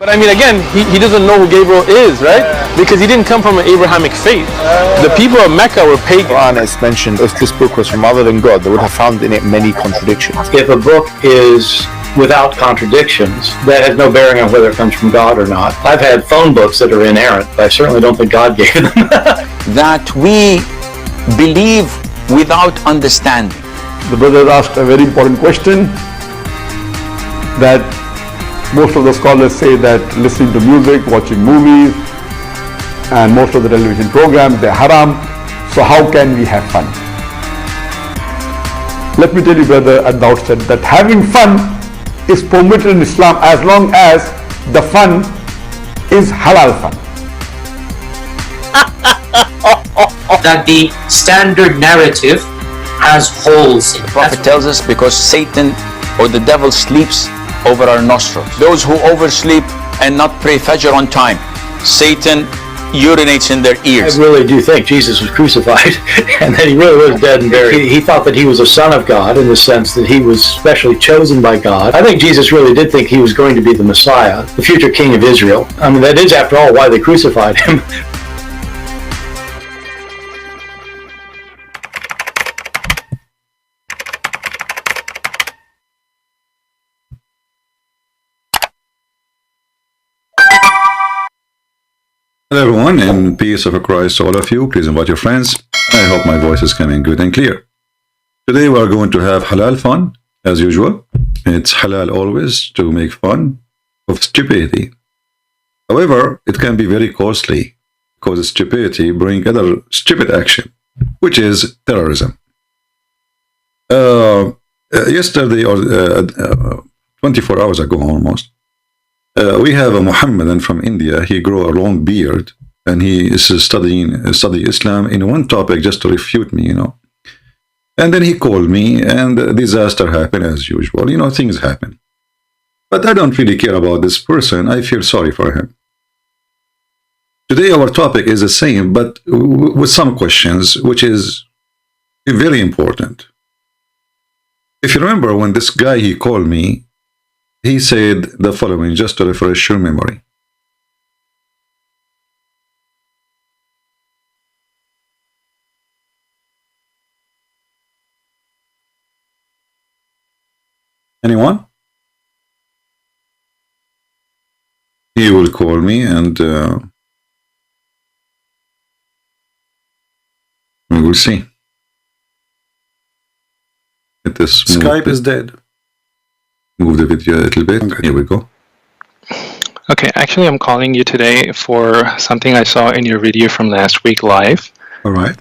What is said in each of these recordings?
But I mean, again, he doesn't know who Gabriel is, right? Because he didn't come from an Abrahamic faith. The people of Mecca were pagan. Quran has mentioned if this book was from other than God, they would have found in it many contradictions. If a book is without contradictions, that has no bearing on whether it comes from God or not. I've had phone books that are inerrant, but I certainly don't think God gave them. That we believe without understanding. The brother asked a very important question, that most of the scholars say that listening to music, watching movies, and most of the television programs, they're haram. So how can we have fun? Let me tell you, brother, at the outset that having fun is permitted in Islam as long as the fun is halal fun. That the standard narrative has holes in it. The Prophet tells us because Satan or the devil sleeps over our nostrils. Those who oversleep and not pray Fajr on time, Satan urinates in their ears. I really do think Jesus was crucified and that he really was dead and buried. He thought that he was a son of God in the sense that he was specially chosen by God. I think Jesus really did think he was going to be the Messiah, the future king of Israel. I mean, that is, after all, why they crucified him. Hello everyone, and peace of Christ to all of you. Please invite your friends. I hope my voice is coming good and clear. Today we are going to have halal fun as usual. It's halal always to make fun of stupidity. However, it can be very costly because stupidity brings other stupid action, which is terrorism. Yesterday or 24 hours ago almost, we have a Muhammadan from India. He grew a long beard and he is studying Islam in one topic just to refute me, you know. And then he called me and disaster happened as usual. You know, things happen. But I don't really care about this person. I feel sorry for him. Today our topic is the same, but with some questions, which is very important. If you remember when this guy, he called me, he said the following, just to refresh your memory. Anyone? He will call me and we will see. Skype is dead. Move the video a little bit. Here we go. Okay, actually I'm calling you today for something I saw in your video from last week live. All right.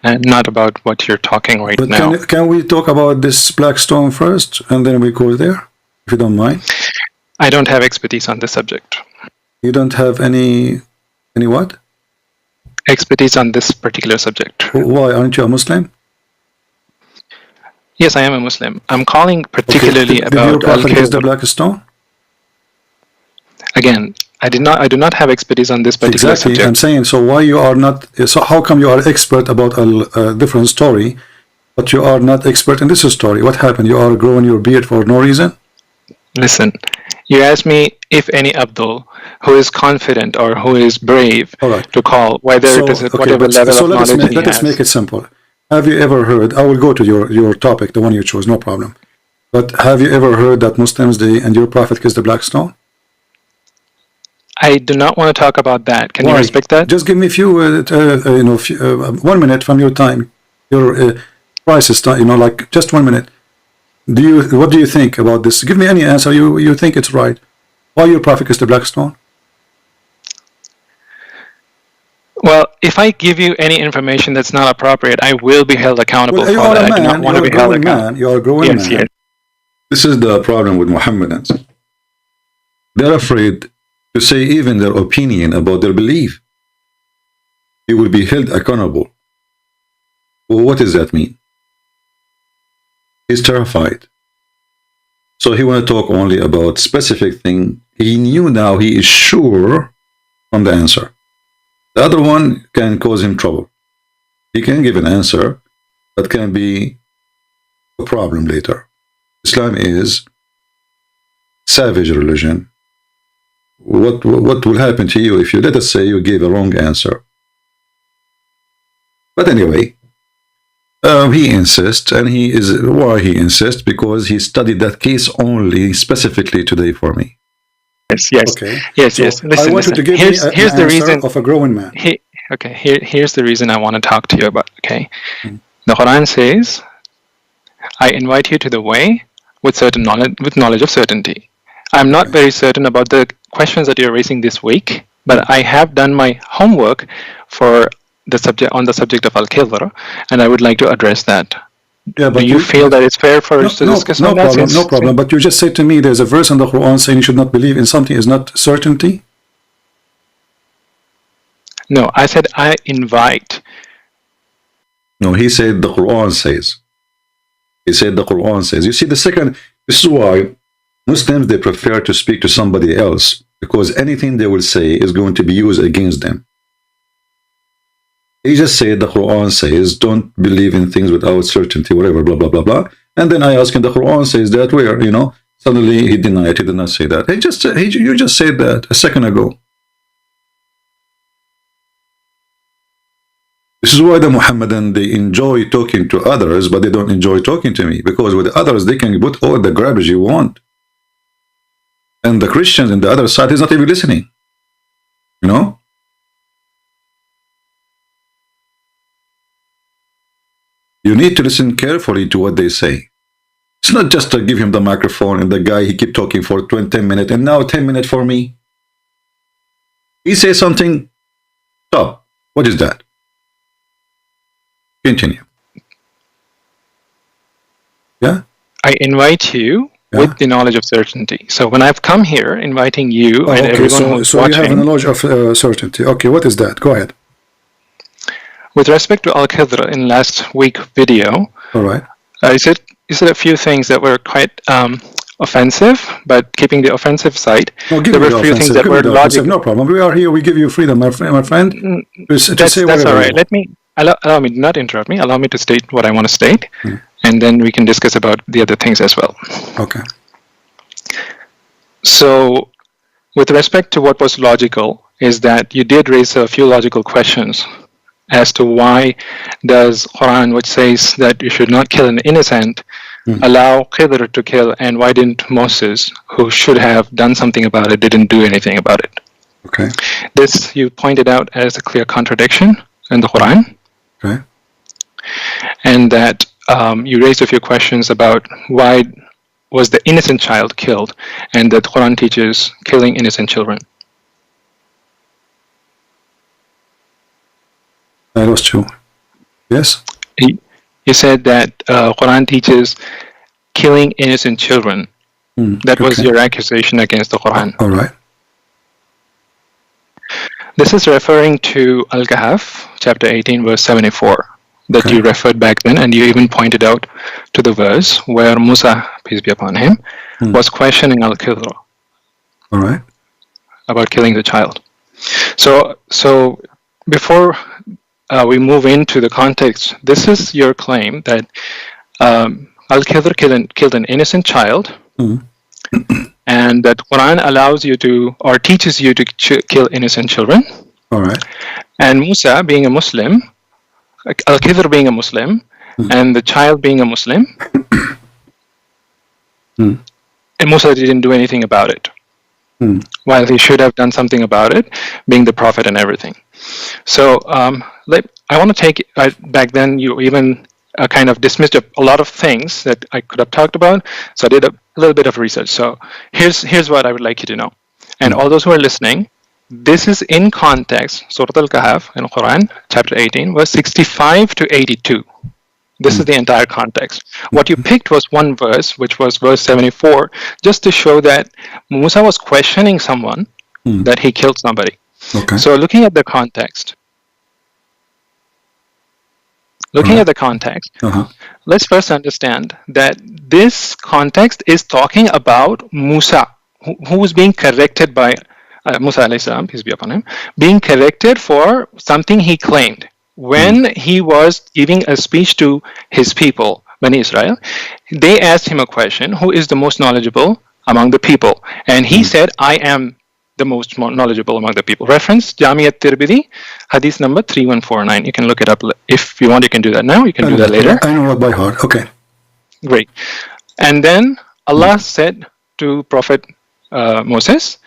And not about what you're talking right now. Can we talk about this black stone first and then we go there, if you don't mind? I don't have expertise on this subject. You don't have any what? Expertise on this particular subject. Why? Aren't you a Muslim? Yes, I am a Muslim. I'm calling particularly about. Did your Prophet use the black stone? Again, I do not have expertise on this particular subject. I'm saying, so why you are not? So how come you are expert about a different story, but you are not expert in this story? What happened? You are growing your beard for no reason? Listen, you asked me if any Abdul who is confident or who is brave to call, whether it is at whatever level of knowledge he has. Let us make it simple. Have you ever heard, I will go to your topic, the one you chose, no problem. But have you ever heard that Muslims, and your Prophet kissed the black stone? I do not want to talk about that. Can you respect that? Just give me a few, 1 minute from your time. Your priceless time, like just 1 minute. What do you think about this? Give me any answer. You think it's right. Why your Prophet kissed the black stone? Well, if I give you any information that's not appropriate, I will be held accountable for that. I do not want to be held accountable. You are a growing man. Yes. This is the problem with Mohammedans. They're afraid to say even their opinion about their belief. He will be held accountable. Well, what does that mean? He's terrified. So he want to talk only about specific thing. He knew now he is sure from the answer. The other one can cause him trouble. He can give an answer, but can be a problem later. Islam is savage religion what will happen to you if you, let us say, you gave a wrong answer. But anyway, he insists, and why he insists? Because he studied that case only specifically today for me. Yes. Okay. Yes. Listen, I want you to give me an here's the reason of a growing man. Here's the reason I want to talk to you about. Okay. The Quran says, "I invite you to the way with certain knowledge, with knowledge of certainty." I'm not very certain about the questions that you're raising this week, but I have done my homework for the subject of al-Khidr, and I would like to address that. Yeah, but do you feel that it's fair for us to discuss on that? No problem. But you just said to me there's a verse in the Quran saying you should not believe in something is not certainty. No, I said I invite. No, he said the Quran says. He said the Quran says. You see, this is why Muslims, they prefer to speak to somebody else, because anything they will say is going to be used against them. He just said the Quran says, don't believe in things without certainty, whatever, blah, blah, blah, blah. And then I asked him, the Quran says that where, suddenly he denied, he did not say that. You just said that a second ago. This is why the Muhammadan, they enjoy talking to others, but they don't enjoy talking to me, because with others, they can put all the garbage you want. And the Christians on the other side is not even listening. You need to listen carefully to what they say. It's not just to give him the microphone and the guy, he keep talking for 10 minutes and now 10 minutes for me. He says something, stop. What is that? Continue. Yeah? I invite you with the knowledge of certainty. So when I've come here inviting you and everyone who's watching. So you have a knowledge of certainty. Okay, what is that? Go ahead. With respect to Al-Khidr in last week video, all right. You said a few things that were quite offensive, but keeping the offensive side, no, there were a few things that were logical. No problem. We are here. We give you freedom, my friend. That's all right. Allow me, not interrupt me. Allow me to state what I want to state, and then we can discuss about the other things as well. Okay. So, with respect to what was logical, is that you did raise a few logical questions as to why does Quran, which says that you should not kill an innocent, allow Khidr to kill, and why didn't Moses, who should have done something about it, didn't do anything about it? Okay. This you pointed out as a clear contradiction in the Quran. Okay. And that you raised a few questions about why was the innocent child killed, and that Quran teaches killing innocent children. I lost you. Yes? You said that Quran teaches killing innocent children. That was your accusation against the Quran. All right. This is referring to Al-Kahf, chapter 18, verse 74, that you referred back then, and you even pointed out to the verse where Musa, peace be upon him, was questioning Al-Khidr. All right. About killing the child. So before we move into the context, this is your claim that Al-Khidr killed an innocent child, and that Quran allows you to, or teaches you to kill innocent children. All right. And Musa being a Muslim, Al-Khidr being a Muslim, and the child being a Muslim, and Musa didn't do anything about it. While he should have done something about it, being the prophet and everything. So I want to take back then you even kind of dismissed a lot of things that I could have talked about. So I did a little bit of research. So here's what I would like you to know, and all those who are listening. This is in context, Surah Al-Kahf in Quran, chapter 18, verse 65 to 82. This is the entire context. What you picked was one verse, which was verse 74, just to show that Musa was questioning someone, that he killed somebody. Okay. So looking at the context, let's first understand that this context is talking about Musa, who was being corrected by Musa alayhi salam, peace be upon him, being corrected for something he claimed. When he was giving a speech to his people, Bani Israel, they asked him a question, who is the most knowledgeable among the people? And he said, I am the most knowledgeable among the people. Reference Jami at-Tirmidhi, hadith number 3149. You can look it up if you want. You can do that now. You can do that later. I know it by heart. Okay. Great. And then Allah said to Prophet Moses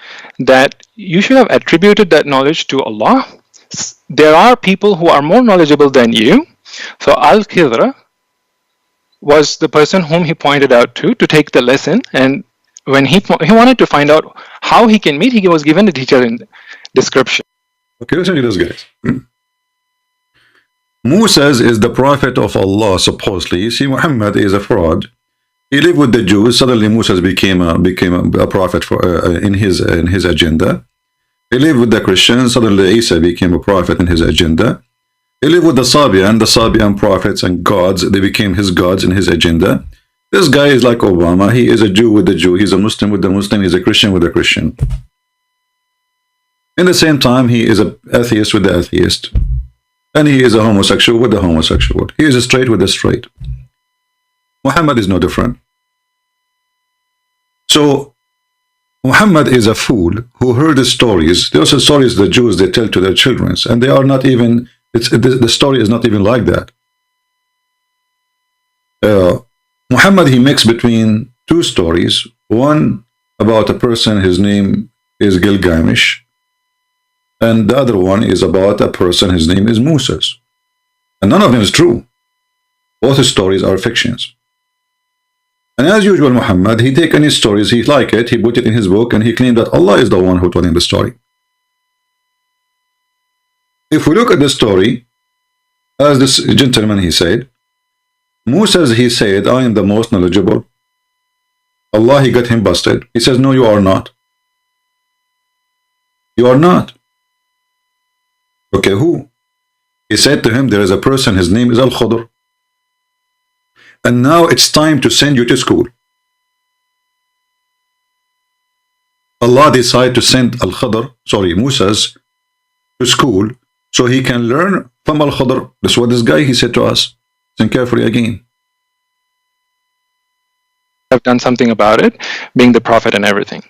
that you should have attributed that knowledge to Allah. There are people who are more knowledgeable than you. So Al-Khidr was the person whom he pointed out to take the lesson, and when he wanted to find out how he can meet, he was given the teacher in description. Okay, listen to this, guys. Moses is the prophet of Allah, supposedly. You see, Muhammad is a fraud. He lived with the Jews. Suddenly, Moses became a prophet in his agenda. He lived with the Christians. Suddenly, Isa became a prophet in his agenda. He lived with the Sabian prophets and gods. They became his gods in his agenda. This guy is like Obama. He is a Jew with the Jew. He's a Muslim with the Muslim. He's a Christian with the Christian. In the same time, he is an atheist with the atheist. And he is a homosexual with the homosexual. He is a straight with the straight. Muhammad is no different. So, Muhammad is a fool who heard the stories. Those are stories the Jews, they tell to their children. And they are not even, the story is not even like that. Muhammad, he mixed between two stories. One about a person, his name is Gilgamesh. And the other one is about a person, his name is Moses. And none of them is true. Both stories are fictions. And as usual, Muhammad, he take any stories, he like it, he put it in his book, and he claimed that Allah is the one who told him the story. If we look at the story, as this gentleman, he said, Moses, he said, I am the most knowledgeable. Allah, he got him busted. He says, no, you are not. You are not. Okay, who? He said to him, there is a person, his name is Al-Khidr. And now it's time to send you to school. Allah decided to send Moses to school so he can learn from Al-Khidr. That's what this guy, he said to us. Listen carefully again. Have done something about it, being the prophet and everything.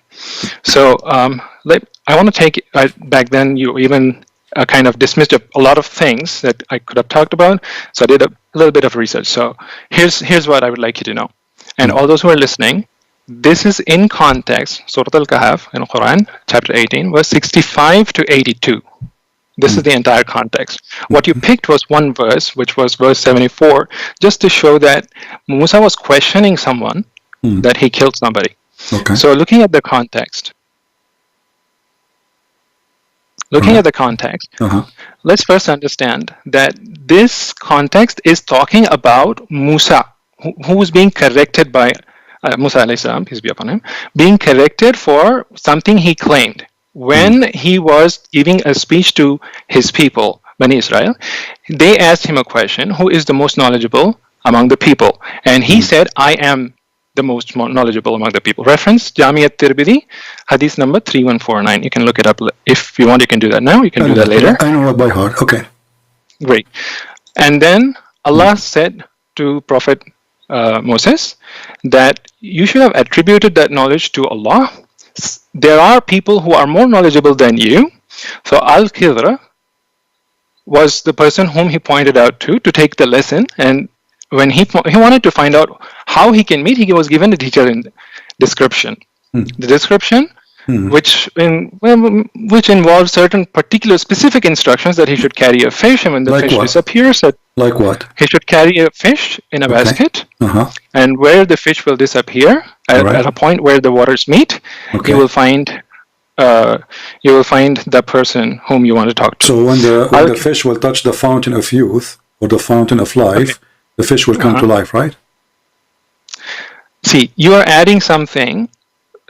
So I want to take back then you even kind of dismissed a lot of things that I could have talked about. So I did a little bit of research. So here's what I would like you to know. And all those who are listening, this is in context, Surah Al-Kahf in Quran, chapter 18, verse 65 to 82. This is the entire context. What you picked was one verse, which was verse 74, just to show that Musa was questioning someone, that he killed somebody. Okay. So looking at the context, let's first understand that this context is talking about Musa, who was being corrected by Musa alayhi salam, peace be upon him, being corrected for something he claimed. When he was giving a speech to his people, Bani Israel, they asked him a question, who is the most knowledgeable among the people? And he said, I am the most knowledgeable among the people. Reference Jami at-Tirmidhi, hadith number 3149. You can look it up if you want. You can do that now. You can do that later. I know it by heart. Okay. Great. And then Allah said to Prophet Moses that you should have attributed that knowledge to Allah. There are people who are more knowledgeable than you. So Al-Khidr was the person whom he pointed out to take the lesson, and when he wanted to find out how he can meet, he was given the teacher in description. The description, which involves certain particular specific instructions that he should carry a fish, and when the like fish what? Disappears, like what? He should carry a fish in a basket, and where the fish will disappear at a point where the waters meet, you will find the person whom you want to talk to. So when the fish will touch the fountain of youth or the fountain of life, the fish will come to life, right? See, you are adding something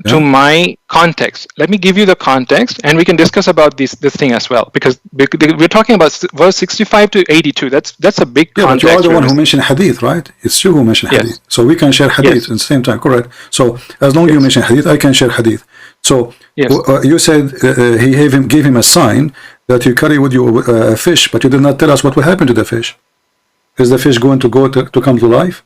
to my context. Let me give you the context, and we can discuss about this thing as well, because we're talking about verse 65 to 82. That's a big context. But you are the one who mentioned hadith, right? It's you who mentioned hadith. So we can share hadith at the same time, correct? So as long as you mention hadith, I can share hadith. So you said he gave him a sign that you carry with you a fish, but you did not tell us what will happen to the fish. Is the fish going to come to life?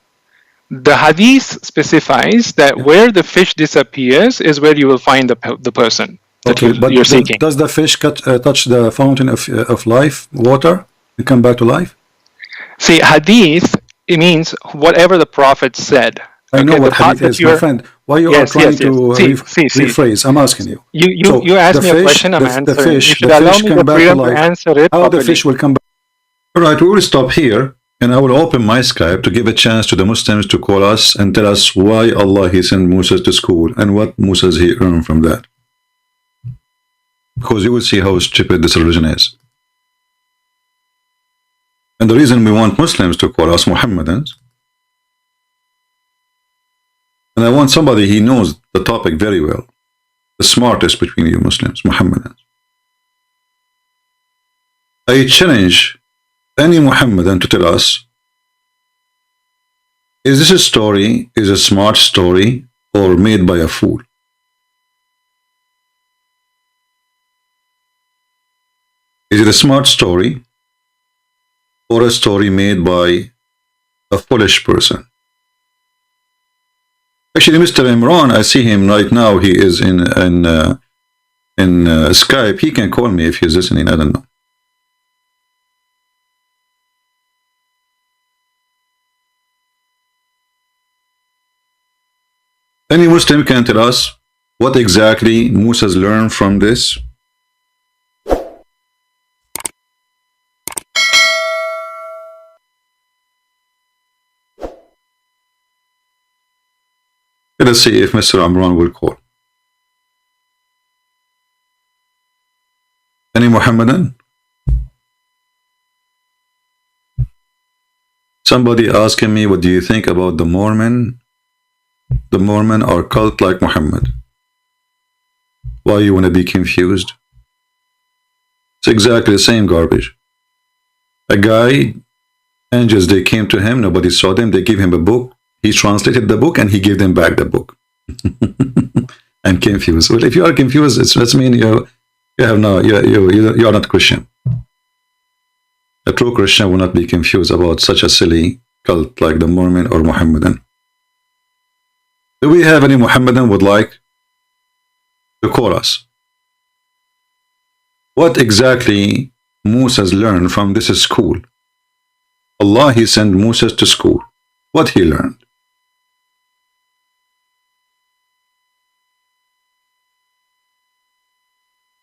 The hadith specifies that where the fish disappears is where you will find the person. that Okay, but you're seeking. does the fish touch the fountain of life, water, and come back to life? See, hadith, it means whatever the Prophet said. I know Okay, what the part hadith that is, my you're- friend. Why you Yes, are trying yes, yes. to rephrase? I'm asking you. You asked me a question, I'm the answering. fish, You should the allow fish me come the back to freedom to life. answer it How properly. the fish will come back? All right, we will stop here, and I will open my Skype to give a chance to the Muslims to call us and tell us why Allah He sent Musa to school and what Musa He earned from that. Because you will see how stupid this religion is. And the reason we want Muslims to call us Muhammadans, and I want somebody he knows the topic very well, the smartest between you Muslims, Muhammadans. I challenge any Muhammadan to tell us, is this a story, is a smart story, or made by a fool? Is it a smart story, or a story made by a foolish person? Actually, Mr. Imran, I see him right now. He is in Skype. He can call me if he's listening. I don't know. Any Muslim can tell us what exactly Musa's learned from this? Let us see if Mr. Imran will call. Any Muhammadan? Somebody asking me, what do you think about the Mormon? The Mormon are cult like Muhammad. Why you want to be confused? It's exactly the same garbage. A guy, angels, they came to him, nobody saw them, they gave him a book, he translated the book and he gave them back the book. I'm confused. Well, if you are confused, that means you are not Christian. A true Christian will not be confused about such a silly cult like the Mormon or Muhammadan. Do we have any Muhammadan would like to call us? What exactly Musa's learned from this school? Allah, He sent Musa to school. What he learned?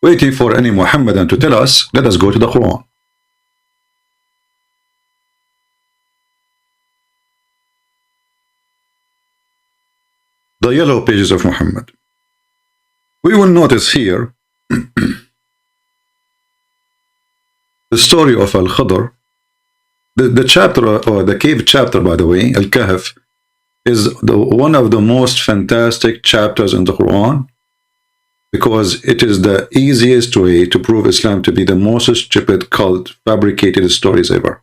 Waiting for any Muhammadan to tell us, let us go to the Quran. The yellow pages of Muhammad. We will notice here the story of Al-Khadr. The chapter, or the cave chapter, by the way, Al-Kahf, is one of the most fantastic chapters in the Quran, because it is the easiest way to prove Islam to be the most stupid cult, fabricated stories ever.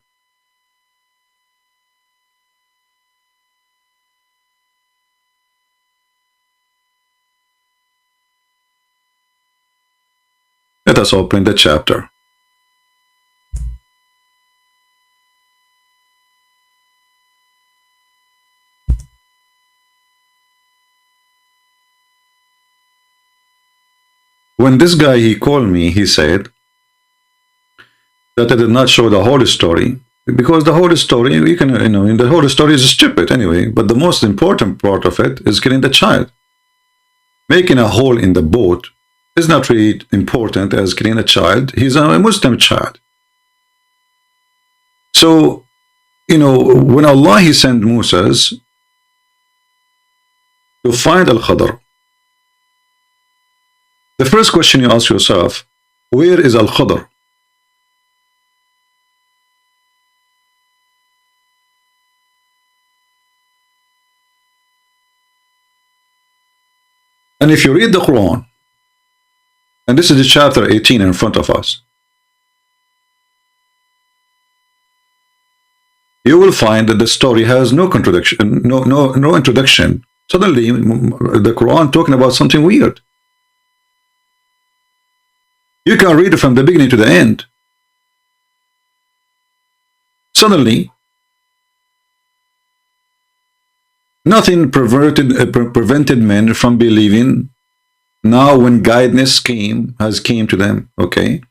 Let us open the chapter. When this guy, he called me, he said that I did not show the whole story, because the whole story, you can, the whole story is stupid anyway, but the most important part of it is killing the child. Making a hole in the boat is not really important as killing a child. He's a Muslim child. So, when Allah, He sent Musa's to find Al-Khadr, the first question you ask yourself, where is Al-Khadr? And if you read the Quran, and this is the chapter 18 in front of us, you will find that the story has no contradiction, no introduction. Suddenly, the Quran talking about something weird. You can read it from the beginning to the end. Suddenly, nothing prevented men from believing Now when guidance came to them, okay,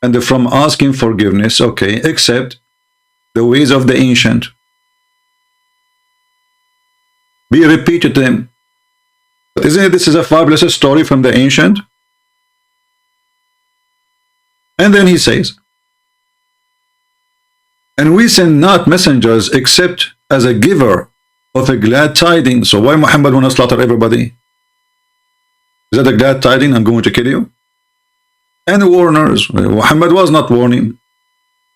and from asking forgiveness, okay, accept the ways of the ancient. Be repeated to them. Isn't it, this is a fabulous story from the ancient? And then he says, and we send not messengers except as a giver of a glad tidings. So why Muhammad want to slaughter everybody? Is that a glad tidings? I'm going to kill you? And warners. Muhammad was not warning.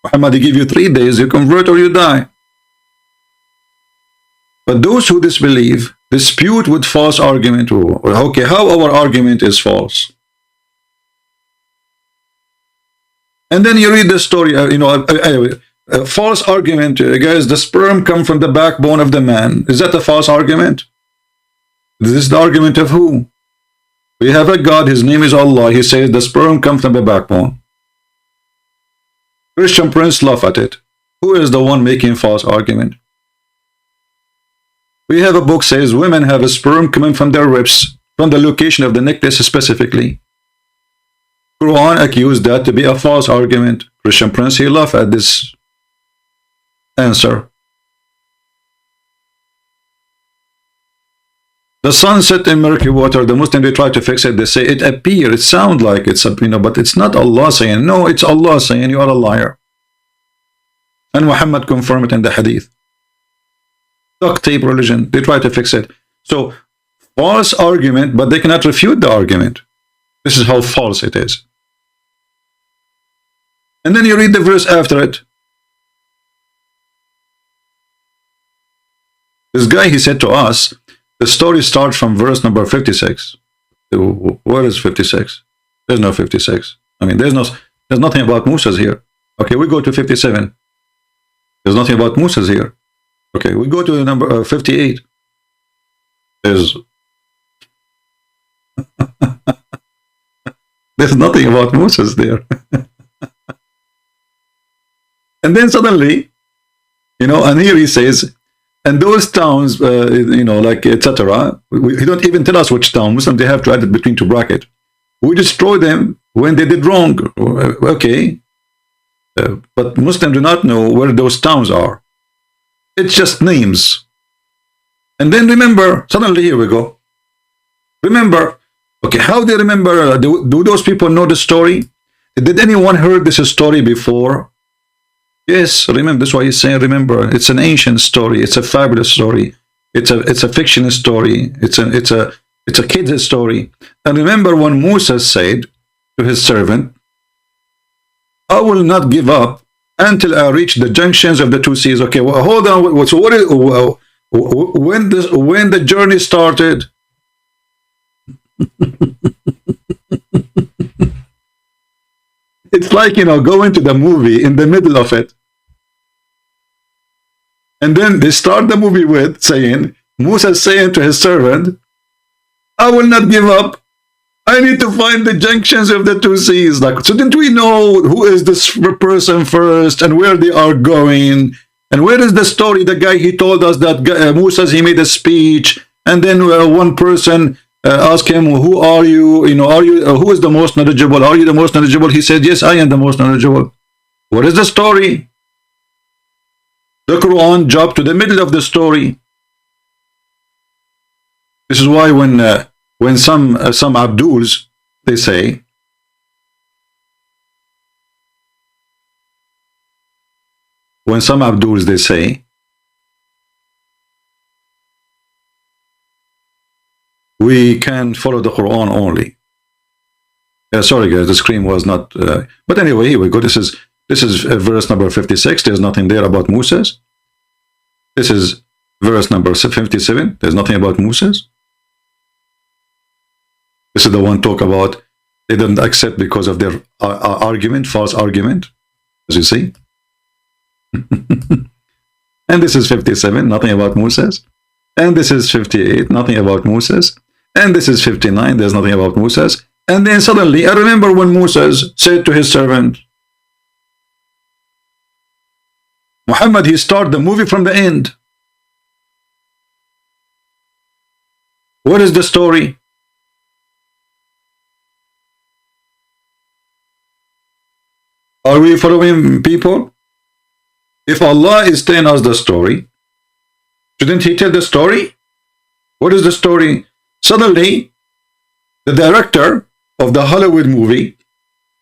Muhammad, he give you 3 days, you convert or you die. But those who disbelieve dispute with false argument. Okay, how our argument is false? And then you read the story, false argument, guys, the sperm come from the backbone of the man. Is that a false argument? This is the argument of who? We have a God, his name is Allah. He says the sperm comes from the backbone. Christian Prince laugh at it. Who is the one making false argument? We have a book says women have a sperm coming from their ribs, from the location of the necklace specifically. Quran accused that to be a false argument. Christian Prince, he laughed at this answer. The sun set in murky water. The Muslims, they try to fix it. They say it appears, it sounds like it's a, but it's not Allah saying. No, it's Allah saying you are a liar. And Muhammad confirmed it in the hadith. Duct tape religion, they try to fix it. So false argument, but they cannot refute the argument. This is how false it is. And then you read the verse after it. This guy, he said to us, the story starts from verse number 56. Where is 56? There's no 56. I mean, there's nothing about Musa's here. Okay, we go to 57. There's nothing about Musa's here. Okay, we go to number 58. There's nothing about Musa's there. And then suddenly, and here he says, and those towns, like etc. He don't even tell us which town. Muslims, they have to add it between 2 brackets. We destroy them when they did wrong. Okay, but Muslims do not know where those towns are. It's just names. And then remember, suddenly here we go. Remember, okay, how do you remember? Do those people know the story? Did anyone heard this story before? Yes, remember, that's why he's saying, remember, it's an ancient story, it's a fabulous story, it's a fictional story, it's a kid's story. And remember when Musa said to his servant, I will not give up until I reach the junctions of the 2 seas. Okay, well, hold on. So what is when the journey started? It's like, going to the movie in the middle of it. And then they start the movie with saying, Musa saying to his servant, I will not give up. I need to find the junctions of the 2 seas. Like, so didn't we know who is this person first and where they are going? And where is the story? The guy, he told us that Musa, he made a speech. And then one person asked him, who are you? Who is the most knowledgeable? Are you the most knowledgeable? He said, yes, I am the most knowledgeable. What is the story? The Quran jumped to the middle of the story. This is why when some Abduls, they say, we can follow the Quran only. Sorry guys, the screen was not, but anyway, here we go. This is verse number 56. There's nothing there about Musa's. This is verse number 57. There's nothing about Musa's. This is the one talk about they didn't accept because of their argument, false argument, as you see. And this is 57, nothing about Musa's. And this is 58, nothing about Musa's. And this is 59, there's nothing about Musa's. And then suddenly, I remember when Musa said to his servant, Muhammad, he started the movie from the end. What is the story? Are we following, people? If Allah is telling us the story, shouldn't he tell the story? What is the story? Suddenly, the director of the Hollywood movie,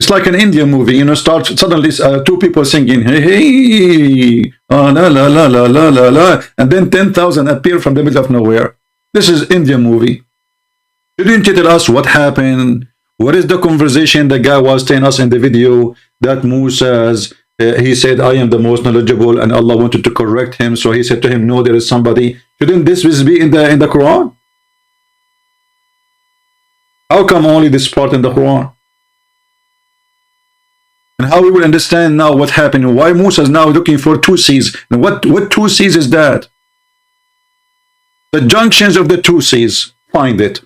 it's like an Indian movie, you know, starts suddenly two people singing, hey, hey, oh, la, la, la, la, la, la, la, and then 10,000 appear from the middle of nowhere. This is Indian movie. Shouldn't you tell us what happened? What is the conversation the guy was telling us in the video that Musa's, he said, I am the most knowledgeable, and Allah wanted to correct him, so he said to him, no, there is somebody. Shouldn't this be in the Quran? How come only this part in the Quran? And how we will understand now what happened, why Musa is now looking for two seas. And what two seas is that? The junctions of the two seas. Find it.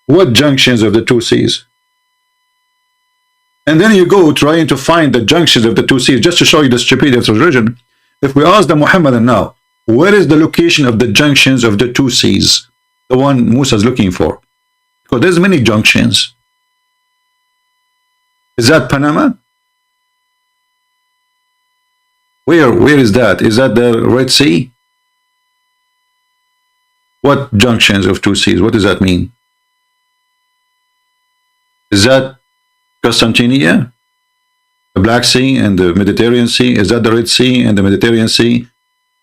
What junctions of the two seas? And then you go trying to find the junctions of the two seas, just to show you the stupidity of the religion. If we ask the Muhammadan now, where is the location of the junctions of the two seas? The one Musa is looking for. Because there's many junctions. Is that Panama? Where is that? Is that the Red Sea? What junctions of two seas? What does that mean? Is that Constantinia? The Black Sea and the Mediterranean Sea? Is that the Red Sea and the Mediterranean Sea?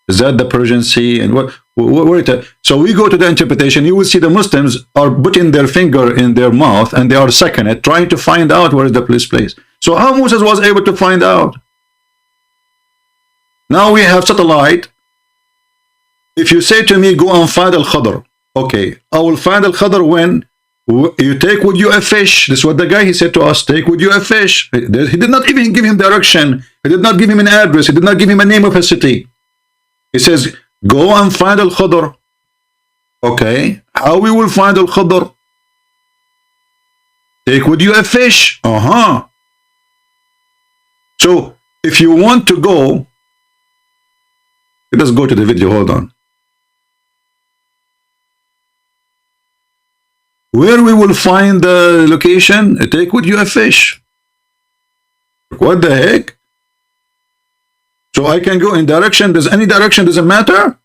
Is that the Persian Sea? And what so we go to the interpretation. You will see the Muslims are putting their finger in their mouth and they are sucking it, trying to find out where is the place. So how Moses was able to find out? Now we have satellite. If you say to me, go and find Al-Khadr, okay, I will find Al-Khadr when you take with you a fish. This is what the guy, he said to us, take with you a fish. He did not even give him direction. He did not give him an address. He did not give him a name of a city. He says, go and find Al-Khadr. Okay, how we will find Al-Khadr? Take with you a fish. So, if you want to go, let us go to the video, hold on. Where we will find the location? Take with you a fish. What the heck? So I can go in direction. Does any direction doesn't matter?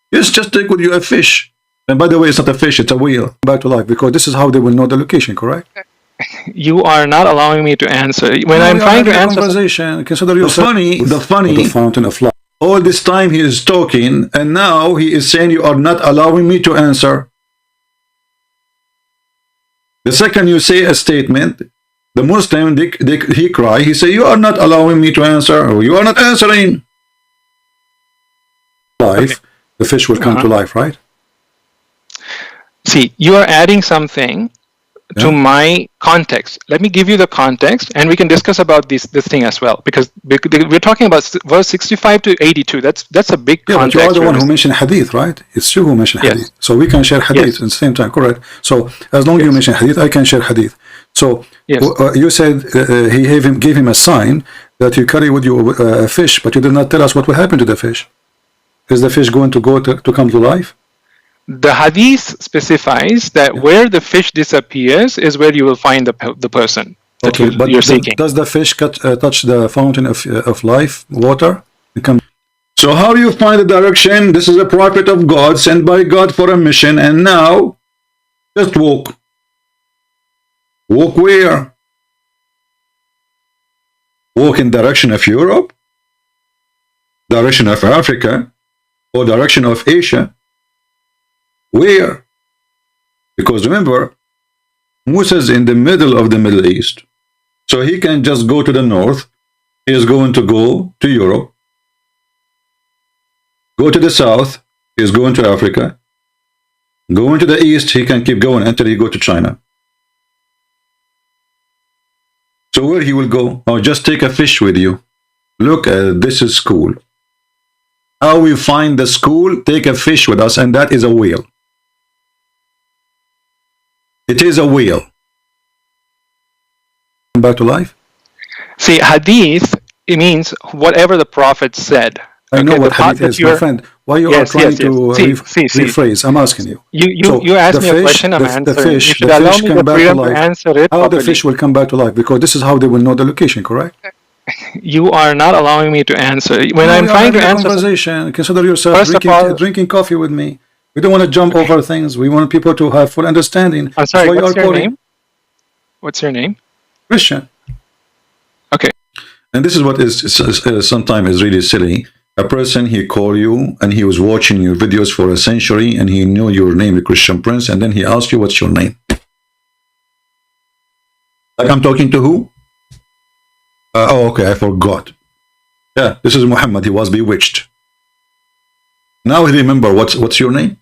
Yes, just take with you a fish. And by the way, it's not a fish, it's a whale. Back to life, because this is how they will know the location, correct? You are not allowing me to answer. When I'm trying to answer conversation, consider yourself the funny the fountain of life. All this time he is talking, and now he is saying you are not allowing me to answer. The second you say a statement, the Muslim, he cry, he say, you are not allowing me to answer, or you are not answering. Life, okay. The fish will come to life, right? See, you are adding something to my context. Let me give you the context, and we can discuss about this thing as well, because we're talking about verse 65 to 82. That's a big context. But you are the one who mentioned hadith, right? It's you who mentioned hadith. So we can share hadith at the same time, correct? So as long as you mention hadith, I can share hadith. So you said he gave him a sign that you carry with you a fish, but you did not tell us what will happen to the fish. Is the fish going to go to come to life? The hadith specifies that where the fish disappears is where you will find the person that you're seeking. Does the fish touch the fountain of life, water? So how do you find the direction? This is a prophet of God, sent by God for a mission, and now just walk. Walk where? Walk in direction of Europe, direction of Africa, or direction of Asia. Where? Because remember, Musa is in the middle of the Middle East. So he can just go to the north. He is going to go to Europe. Go to the south. He is going to Africa. Going to the east, he can keep going until he go to China. So where he will go? Oh, just take a fish with you. Look, this is school. How we find the school? Take a fish with us, and that is a whale. It is a whale. Back to life? See, hadith, it means whatever the prophet said. I know what hadith is, my friend. Why you are trying to rephrase? I'm asking you. You asked me a question, I'm answering. The fish, you should allow me the freedom to answer it How properly. the fish will come back to life? Because this is how they will know the location, correct? You are not allowing me to answer. When I'm trying to answer conversation, consider yourself drinking coffee with me. We don't want to jump over things. We want people to have full understanding. I'm sorry, what's your name? What's your name? Christian. Okay. And this is what is sometimes is really silly. A person, he called you and he was watching your videos for a century and he knew your name, the Christian Prince, and then he asked you, what's your name? Like, I'm talking to who? Oh, okay, I forgot. Yeah, this is Muhammad. He was bewitched. Now I remember. What's your name?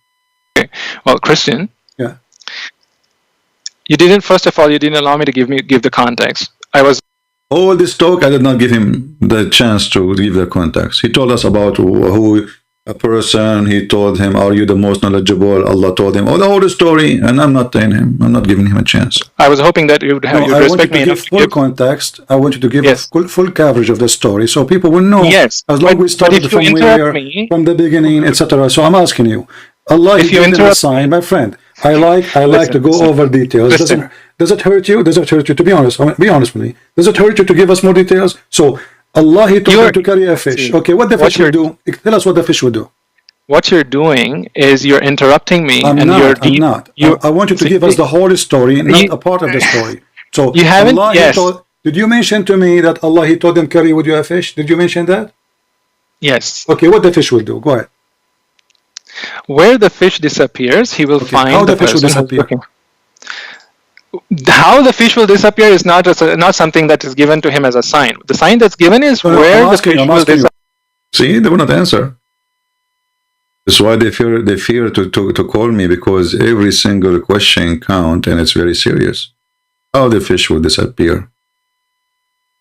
Okay. Well, Christian. Yeah. You didn't. First of all, you didn't allow me to give the context. I was. All this talk, I did not give him the chance to give the context. He told us about who a person. He told him, "Are you the most knowledgeable?" Allah told him, "Oh, the whole story," and I'm not telling him. I'm not giving him a chance. I was hoping that you'd respect me enough to give full context. I want you to give full coverage of the story, so people will know. Yes. As long as we started from the beginning, etc. So I'm asking you, Allah, if you interrupt a sign, my friend. I like to go over details. Does it hurt you? Does it hurt you? To be honest, be honest with me. Does it hurt you to give us more details? So Allah, he told you to carry a fish. Okay, what the fish will do? Tell us what the fish will do. What you're doing is you're interrupting me. I'm not. I want you to give us the whole story, not a part of the story. So you haven't. Allah, did you mention to me that Allah, he told them carry with you a fish? Did you mention that? Yes. Okay, what the fish will do? Go ahead. Where the fish disappears, he will find how the fish will disappear. How the fish will disappear is not something that is given to him as a sign. The sign that's given is where the fish will disappear. See, they will not answer. That's why they fear to call me, because every single question counts and it's very serious. How the fish will disappear?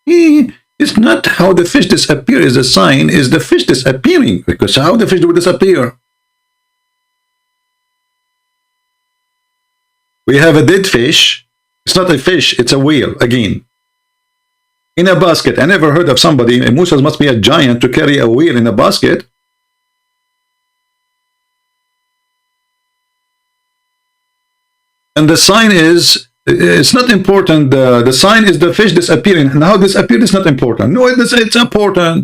It's not how the fish disappear is a sign, is the fish disappearing, because how the fish will disappear? We have a dead fish. It's not a fish, it's a whale, again. In a basket. I never heard of somebody, Musa must be a giant to carry a whale in a basket. And the sign is, it's not important. The sign is the fish disappearing. And how disappeared is not important. No, it's important.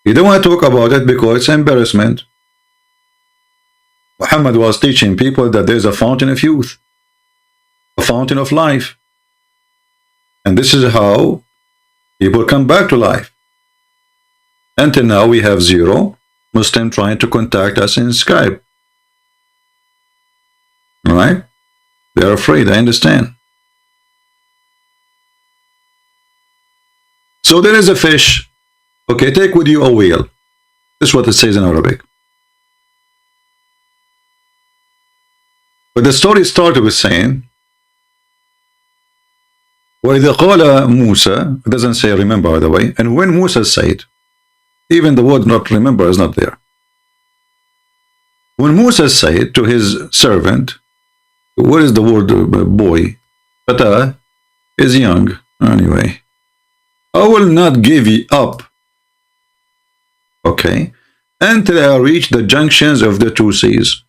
You don't want to talk about it because it's embarrassment. Muhammad was teaching people that there's a fountain of youth, a fountain of life. And this is how people come back to life. Until now, we have 0 Muslim trying to contact us in Skype. All right? They're afraid, I understand. So there is a fish. Okay, take with you a whale. This is what it says in Arabic. But the story started with saying, وَإِذَا قَالَ مُوسَى, it doesn't say remember, by the way, and when Musa said, even the word not remember is not there. When Musa said to his servant, what is the word boy? Fata is young, anyway. I will not give you up, okay, until I reach the junctions of the 2 seas.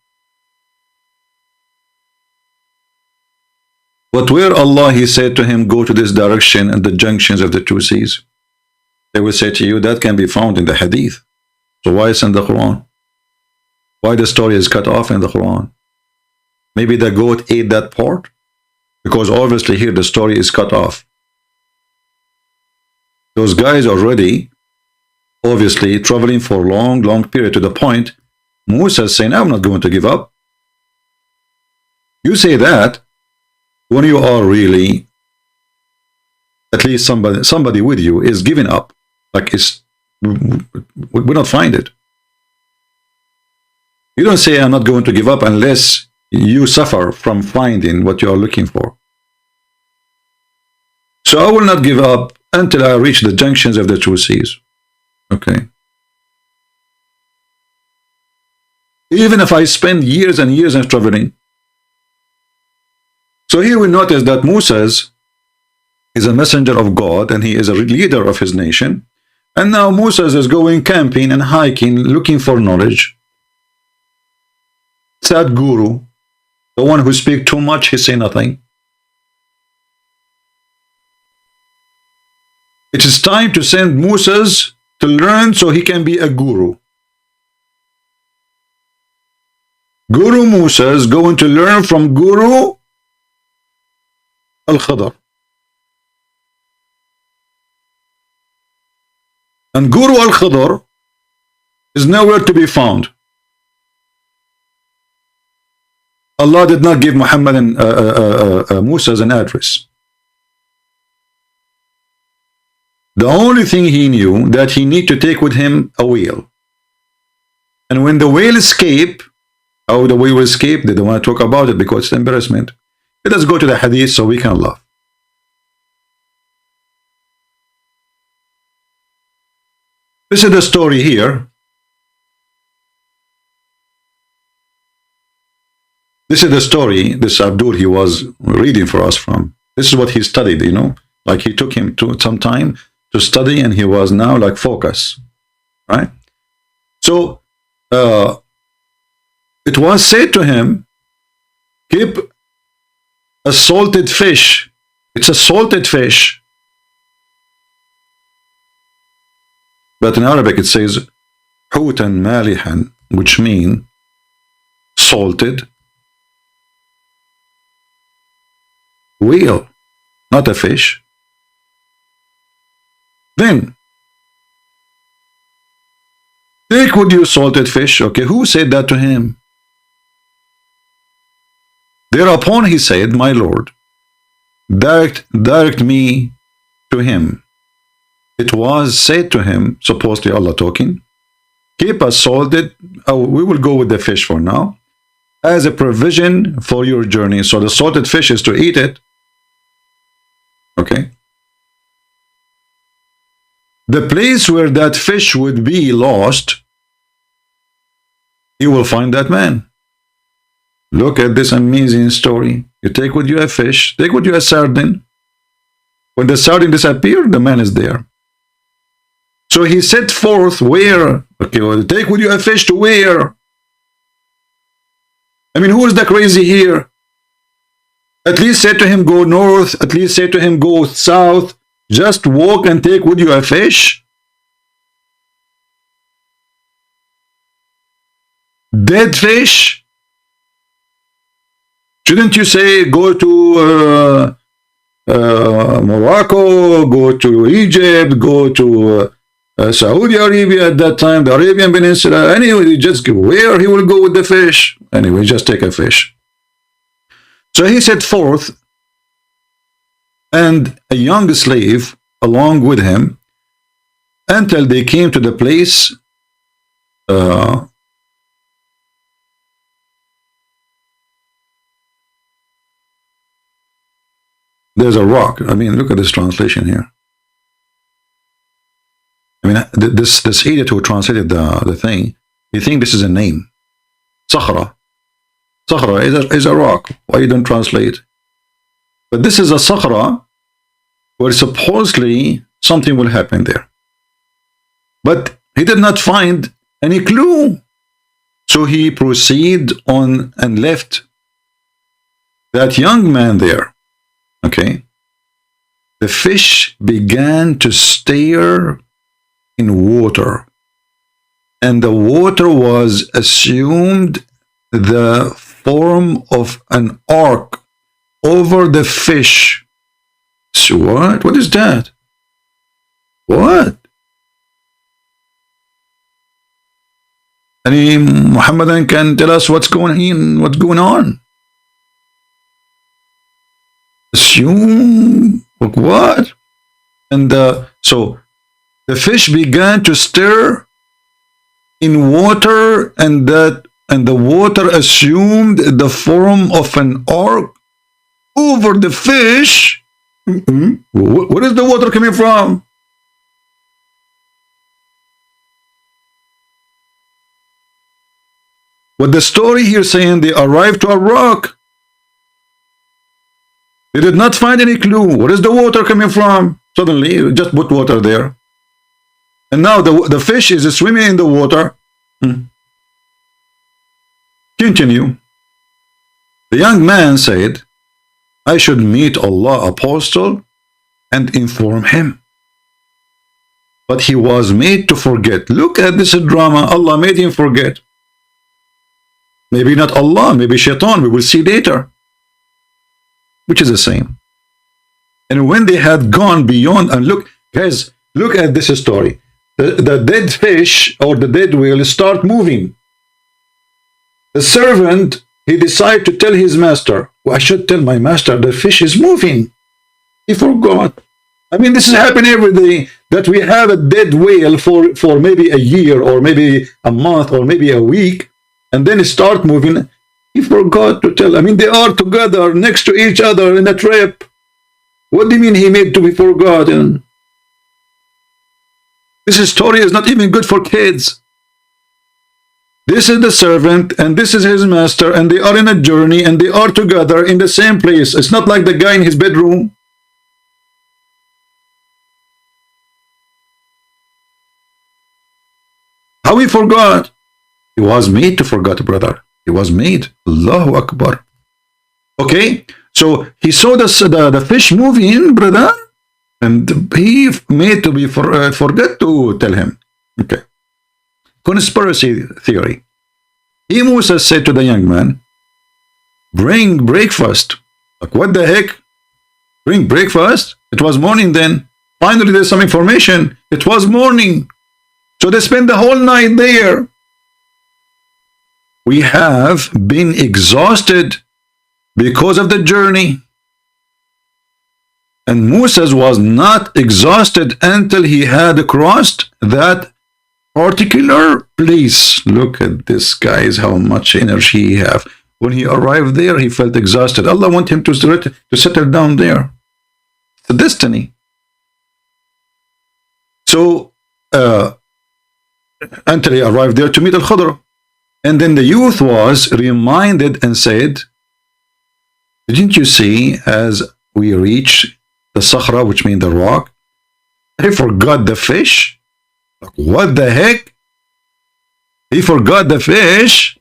But where Allah, he said to him, go to this direction and the junctions of the 2 seas. They will say to you, that can be found in the hadith. So why it's in the Quran? Why the story is cut off in the Quran? Maybe the goat ate that part? Because obviously here the story is cut off. Those guys already, obviously, traveling for a long period to the point, Musa is saying, I'm not going to give up. You say that when you are really, at least somebody with you is giving up, like we don't find it. You don't say I'm not going to give up unless you suffer from finding what you are looking for. So I will not give up until I reach the junctions of the 2 seas. Okay. Even if I spend years and years in traveling. So here we notice that Musa is a messenger of God and he is a leader of his nation. And now Moses is going camping and hiking, looking for knowledge. Sad guru, the one who speaks too much, he say nothing. It is time to send Moses to learn so he can be a guru. Guru Musa is going to learn from Guru Al-Khadr. And Guru Al-Khadr is nowhere to be found. Allah did not give Muhammad and Musa an address. The only thing he knew that he need to take with him a whale. And when the whale escape, how the whale will escape, they don't want to talk about it because it's embarrassment. Let us go to the hadith so we can laugh. This is the story here. This is the story this Abdul he was reading for us from. This is what he studied, you know. Like he took him to some time to study and he was now like focus. Right? So it was said to him, keep a salted fish. It's a salted fish. But in Arabic it says hutan malihan, which means salted whale, not a fish. Then take with you salted fish. Okay, who said that to him? Thereupon he said, my Lord, direct me to him. It was said to him, supposedly Allah talking, keep us salted, we will go with the fish for now, as a provision for your journey. So the salted fish is to eat it. Okay. The place where that fish would be lost, you will find that man. Look at this amazing story. You take with you a fish, take with you a sardine. When the sardine disappeared, the man is there. So he set forth where? Okay, well, take with you a fish to where? I mean, who is the crazy here? At least say to him, go north. At least say to him, go south. Just walk and take with you a fish. Dead fish. Shouldn't you say, go to Morocco, go to Egypt, go to Saudi Arabia at that time, the Arabian Peninsula? Anyway, just where he will go with the fish. Anyway, just take a fish. So he set forth, and a young slave along with him, until they came to the place there's a rock. I mean, look at this translation here. I mean, this idiot who translated the thing, you think this is a name. Sakhra. Sakhra is a rock. Why you don't translate? But this is a sakhra where supposedly something will happen there. But he did not find any clue. So he proceeded on and left that young man there. Okay. The fish began to stare in water. And the water was assumed the form of an arc over the fish. So what? What is that? What? Any Muhammadan can tell us what's going on? Assume what? And so the fish began to stir in water, and the water assumed the form of an arc over the fish. Where is the water coming from? What the story here saying, they arrived to a rock. They did not find any clue. Where is the water coming from? Suddenly, just put water there. And now the fish is swimming in the water. Continue. The young man said, I should meet Allah apostle and inform him. But he was made to forget. Look at this drama. Allah made him forget. Maybe not Allah, maybe shaitan. We will see later. Which is the same. And when they had gone beyond, and look, guys, look at this story. The dead fish or the dead whale start moving. The servant, he decided to tell his master, well, I should tell my master the fish is moving. He forgot. I mean, this is happening every day, that we have a dead whale for maybe a year or maybe a month or maybe a week, and then it start moving. He forgot to tell. I mean, they are together next to each other in a trip. What do you mean he made to be forgotten? This story is not even good for kids. This is the servant and this is his master, and they are in a journey and they are together in the same place. It's not like the guy in his bedroom. How he forgot? He was made to forget, brother. He was made. Allahu Akbar. Okay, so he saw the fish moving, brother, and he made to be forget to tell him. Okay. Conspiracy theory. Musa said to the young man, bring breakfast. Like, what the heck? Bring breakfast? It was morning then. Finally, there's some information. It was morning. So they spent the whole night there. We have been exhausted because of the journey. And Musa was not exhausted until he had crossed that particular place. Look at this, guys, how much energy he have. When he arrived there, he felt exhausted. Allah wanted him to settle down there. It's a destiny. So, until he arrived there to meet Al-Khadr. And then the youth was reminded and said, didn't you see as we reach the Sakhra, which means the rock, I forgot the fish? Like, what the heck? He forgot the fish?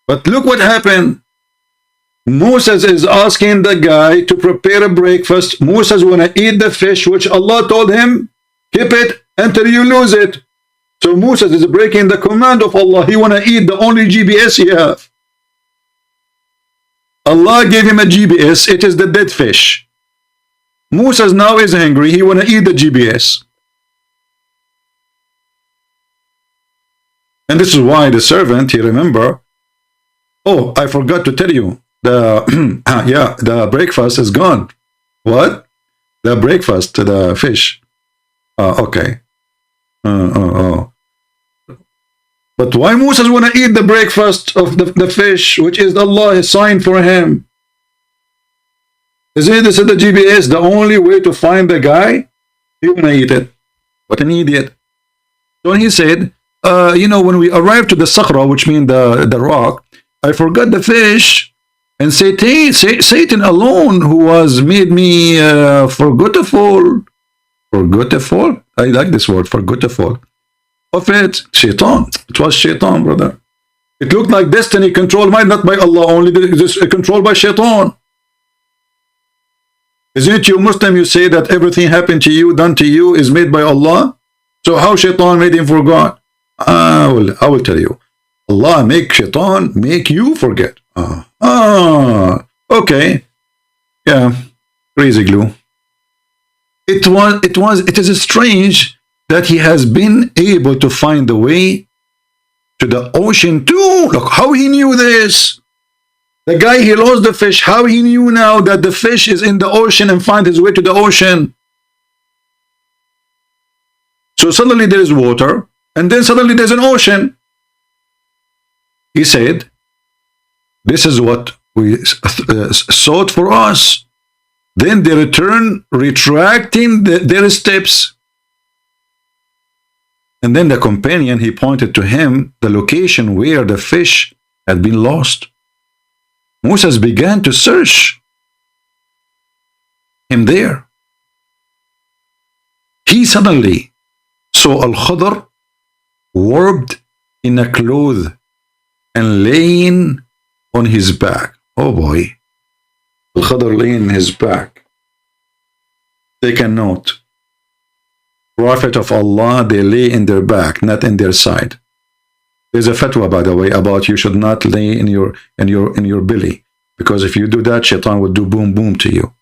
But look what happened. Moses is asking the guy to prepare a breakfast. Moses want to eat the fish, which Allah told him, keep it until you lose it. So Moses is breaking the command of Allah. He want to eat the only GPS he have. Allah gave him a GPS. It is the dead fish. Moses now is angry. He want to eat the GPS. And this is why the servant, he remember, oh, I forgot to tell you, the breakfast is gone. What? The breakfast, the fish. Okay. But why Moses want to eat the breakfast of the fish, which is Allah has signed for him? Isn't this the GPS, the only way to find the guy? He want to eat it. What an idiot. So he said, you know, when we arrived to the Sakhra, which means the rock, I forgot the fish, and Satan alone, who was made me forgetful. Forgetful? I like this word, forgetful. Of it, shaitan. It was shaitan, brother. It looked like destiny controlled not by Allah only, just controlled by shaitan. Isn't it you Muslim, you say that everything happened to you, done to you, is made by Allah? So how shaitan made him forget? I will tell you. Allah make shaitan make you forget. Okay. Yeah. Crazy glue. It is strange that he has been able to find the way to the ocean too. Look how he knew this. The guy, he lost the fish. How he knew now that the fish is in the ocean and find his way to the ocean? So suddenly there is water, and then suddenly there's an ocean. He said, this is what we sought for us. Then they return, retracting their steps. And then the companion, he pointed to him the location where the fish had been lost. Moses began to search him there. He suddenly saw Al-Khadr warped in a cloth and laying on his back. Oh boy. Al-Khadr laying on his back. Take a note. Prophet of Allah, they lay in their back, not in their side. There's a fatwa, by the way, about you should not lay in your belly, because if you do that, shaitan will do boom boom to you.